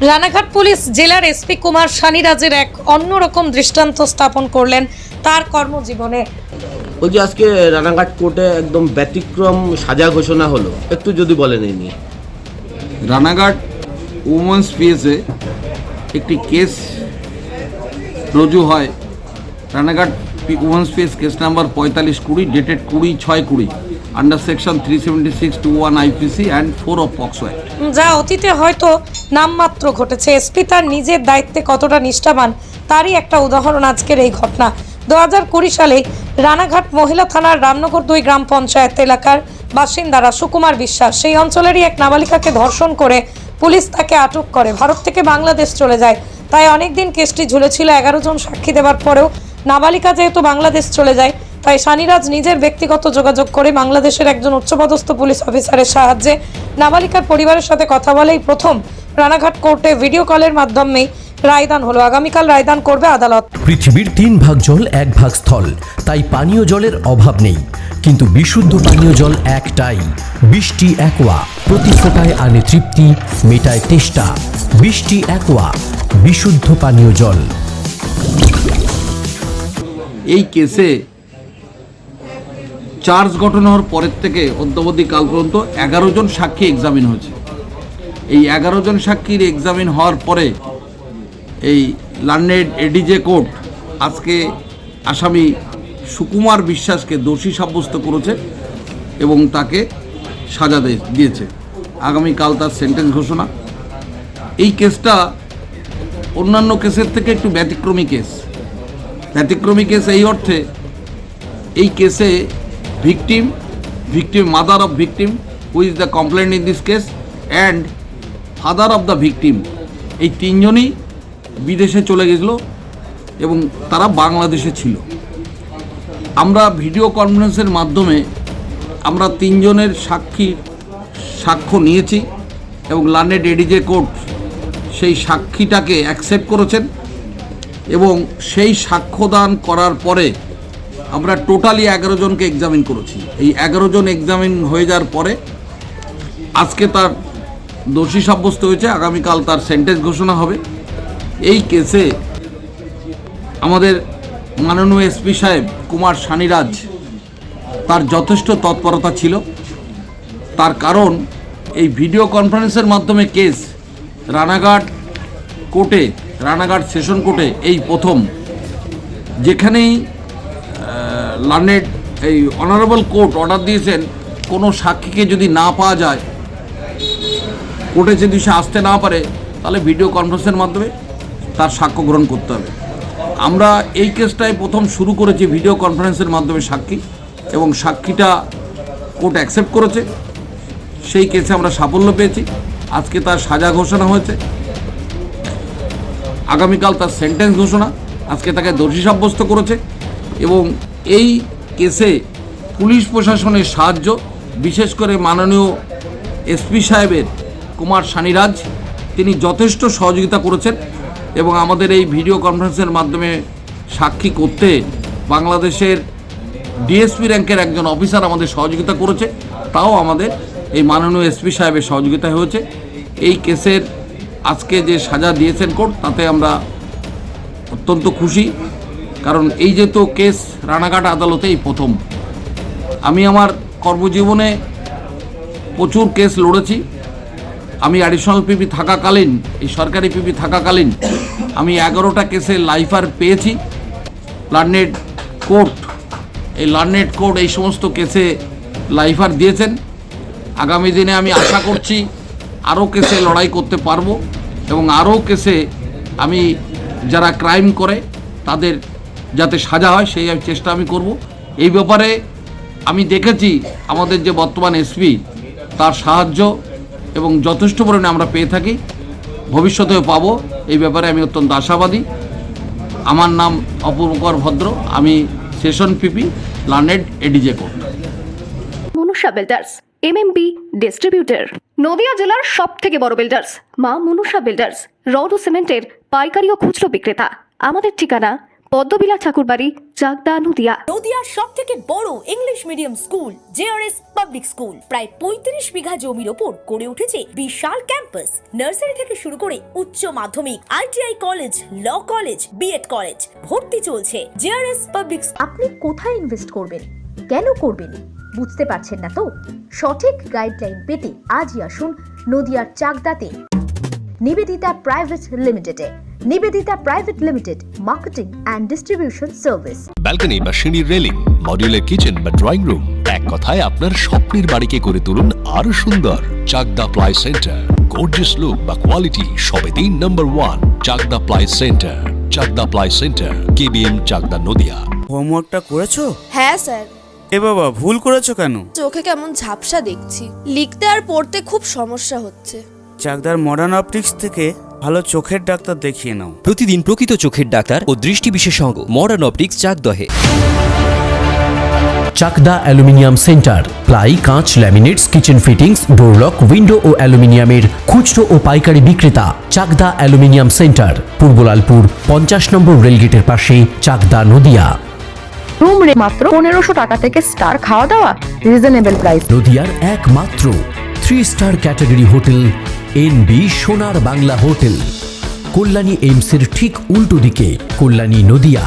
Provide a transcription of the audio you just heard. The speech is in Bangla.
রানাঘাট পুলিশ জেলার এসপি কুমার সানিরাজের এক অন্যরকম দৃষ্টান্ত স্থাপন করলেন তার কর্মজীবনে। বলছি আজকে রানাঘাট কোর্টে একদম ব্যতিক্রম সাজা ঘোষণা হলো, একটু যদি বলেন এই নিয়ে। রানাঘাট উমেন্স পিএসে একটি কেস রুজু হয়। Ranaghat women's PS case number 4520 dated 20/6/20 under section 376(21) IPC and 4 of POCSO act. যা অতীতে হয়তো নামমাত্র ঘটেছে, এসপি তার নিজের দায়িত্বে কতটা নিষ্ঠাবান তারই একটা উদাহরণ আজকের এই ঘটনা। 2020 সালে রানাঘাট মহিলা থানার রামনগর 2 গ্রাম পঞ্চায়েত এলাকার বাসিন্দারা সুকুমার বিশ্বাস সেই অঞ্চলেরই এক নাবালিকাকে ধর্ষণ করে পুলিশ তাকে আটক করে ভারত থেকে বাংলাদেশ চলে যায়। তাই অনেকদিন কেসটি ঝুলেছিল। 11 জন সাক্ষী দেওয়ার পরেও নাবালিকা যেহেতু বাংলাদেশ চলে যায়, তাই সানিরাজ নিজের ব্যক্তিগত যোগাযোগ করে বাংলাদেশের একজন উচ্চপদস্থ পুলিশ অফিসারের সাহায্যে নাবালিকার পরিবারের সাথে কথা বলেই প্রথম রানাঘাট কোর্টে ভিডিও কলের মাধ্যমে রায়দান হলো। আগামীকাল রায়দান করবে আদালত। পৃথিবীর 3 ভাগ জল 1 ভাগ স্থল, তাই পানীয় জলের অভাব নেই, কিন্তু বিশুদ্ধ পানীয় জল একটাই, বৃষ্টি অ্যাকোয়া। প্রতি ফোঁটায় আনে তৃপ্তি, মেটায় তেষ্টা। বৃষ্টি অ্যাকোয়া, বিশুদ্ধ পানীয় জল। এই কেসে চার্জ গঠন হওয়ার পরের থেকে অদ্যাবধি কাল পর্যন্ত 11 জন সাক্ষী এক্সামিন হয়েছে। এই 11 জন সাক্ষীর এক্সামিন হওয়ার পরে এই লন্ডন এডিজে কোর্ট আজকে আসামি সুকুমার বিশ্বাসকে দোষী সাব্যস্ত করেছে এবং তাকে সাজা দিয়েছে। আগামীকাল তার সেন্টেন্স ঘোষণা। এই কেসটা অন্যান্য কেসের থেকে একটু ব্যতিক্রমী কেস। ব্যতিক্রমী কেস এই অর্থে, এই কেসে victim, mother of victim who is the complainant in this case and father of the victim, এই তিনজনই বিদেশে চলে গেছিল এবং তারা বাংলাদেশে ছিল। আমরা ভিডিও কনফারেন্সের মাধ্যমে আমরা তিনজনের সাক্ষ্য নিয়েছি এবং লন্ডন এডিজে কোর্ট সেই সাক্ষীটাকে অ্যাকসেপ্ট করেছেন এবং সেই সাক্ষ্যদান করার পরে আমরা টোটালি 11 জনকে এক্সামিন করেছি। এই 11 জন এক্সামিন হয়ে যাওয়ার পরে আজকে তার দোষী সাব্যস্ত হয়েছে। আগামীকাল তার সেন্টেন্স ঘোষণা হবে। এই কেসে আমাদের মাননীয় এসপি সাহেব কুমার সানিরাজ তার যথেষ্ট তৎপরতা ছিল। তার কারণ এই ভিডিও কনফারেন্সের মাধ্যমে কেস রানাঘাট কোর্টে, রানাঘাট সেশন কোর্টে এই প্রথম, যেখানেই লন্ডন এই অনারেবল কোর্ট অর্ডার দিয়েছেন কোনো সাক্ষীকে যদি না পাওয়া যায়, কোর্টে যদি সে আসতে না পারে, তাহলে ভিডিও কনফারেন্সের মাধ্যমে তার সাক্ষ্য গ্রহণ করতে হবে। আমরা এই কেসটায় প্রথম শুরু করেছি ভিডিও কনফারেন্সের মাধ্যমে সাক্ষী, এবং সাক্ষীটা কোর্ট অ্যাকসেপ্ট করেছে। সেই কেসে আমরা সাফল্য পেয়েছি। আজকে তার সাজা ঘোষণা হয়েছে, আগামীকাল তার সেন্টেন্স ঘোষণা। আজকে তাকে দোষী সাব্যস্ত করেছে এবং এই কেসে পুলিশ প্রশাসনের সাহায্য, বিশেষ করে মাননীয় এসপি সাহেবের কুমার সানিরাজ, তিনি যথেষ্ট সহযোগিতা করেছেন এবং আমাদের এই ভিডিও কনফারেন্সের মাধ্যমে সাক্ষী করতে বাংলাদেশের ডিএসপি র্যাঙ্কের একজন অফিসার আমাদের সহযোগিতা করেছে। তাও আমাদের এই মাননীয় এসপি সাহেবের সহযোগিতা হয়েছে। এই কেসের আজকে যে সাজা দিয়েছেন কোর্ট, তাতে আমরা অত্যন্ত খুশি। কারণ এই যে তো কেস রানাঘাট আদালতে এই প্রথম। আমি আমার কর্মজীবনে প্রচুর কেস লড়েছি। আমি অ্যাডিশনাল পিপি থাকাকালীন, এই সরকারি পিপি থাকাকালীন আমি 11টা কেসে লাইফার পেয়েছি। লন্ডন কোর্ট এই সমস্ত কেসে লাইফার দিয়েছেন। আগামী দিনে আমি আশা করছি আরও কেসে লড়াই করতে পারবো এবং আরও কেসে আমি যারা ক্রাইম করে তাদের যাতে সাজা হয় সেই চেষ্টা আমি করব। এই ব্যাপারে আমি দেখেছি আমাদের যে বর্তমান এসপি, তার সাহায্য এবং যথেষ্ট পরিমাণে আমরা পেয়ে থাকি, ভবিষ্যতেও পাবো। এই ব্যাপারে আমি অত্যন্ত আশাবাদী। আমার নাম অপূর্বকর ভদ্র, আমি সেশন পিপি, London ADJ court. Manusha builders MMB distributor, Nadia জেলার সবথেকে বড় বিল্ডার্স মা মনুষা বিল্ডার্স, রড ও সিমেন্টের পাইকারি ও খুচরো বিক্রেতা। আমাদের ঠিকানা পদ্মবিলা ঠাকুরবাড়ি, চাকদা, নদিয়া। নদিয়ার সব থেকে বড় English medium school JRS public school প্রায় 35 বিঘা জমির ওপর গড়ে উঠেছে বিশাল ক্যাম্পাস। নার্সারি থেকে শুরু করে উচ্চ মাধ্যমিক, ITI college, law college, BEd college, ভর্তি চলছে। JRS public. আপনি কোথায় ইনভেস্ট করবেন, কেন করবেন বুঝতে পারছেন না তো? সঠিক গাইডলাইন পেতে আজই আসুন নদিয়ার চাকদাতে নিবেদিতা প্রাইভেট লিমিটেডে। Nivedita private limited, marketing and distribution service. Balcony বা সিঁড়ির রেলিং, মডিউলার কিচেন বা ড্রয়িং রুম, এক কথায় আপনার স্বপ্নের বাড়িকে করে তুলুন আরো সুন্দর। Chakdah ply centre, gorgeous look বা কোয়ালিটি সবেতেই number 1। Chakdah ply centre, Chakdah ply centre, KBM, Chakdah, Nadia. হোমওয়ার্কটা করেছো? হ্যাঁ স্যার। এ বাবা, ভুল করেছো কেন? চোখে কেমন ঝাপসা দেখছি, লিখতে আর পড়তে খুব সমস্যা হচ্ছে। চাকদার মডার্ন অপটিক্স থেকে ভালো চোখের ডাক্তার দেখিয়ে নাও। প্রতিদিন প্রকৃত চোখের ডাক্তার ও দৃষ্টি বিশেষজ্ঞ মডার্ন অপটিক্স, চাকদহে। চাকদা অ্যালুমিনিয়াম সেন্টার, প্লাই, কাঁচ, laminates, kitchen fittings, door lock, window ও অ্যালুমিনিয়ামের খুচরো ও পাইকারি বিক্রেতা। চাকদা অ্যালুমিনিয়াম সেন্টার, পূর্ব লালপুর 50 নম্বর রেলগেটের পাশে, চাকদা, নদিয়া। রুম রে মাত্র 1500 টাকা থেকে স্টার, খাওয়া দাওয়া রিজনেবল প্রাইস। নদিয়ার একমাত্র 3 স্টার ক্যাটাগরি হোটেল এনবি সোনার বাংলা হোটেল, কল্যাণী এইমসের ঠিক উল্টো দিকে, কল্যাণী, নদিয়া।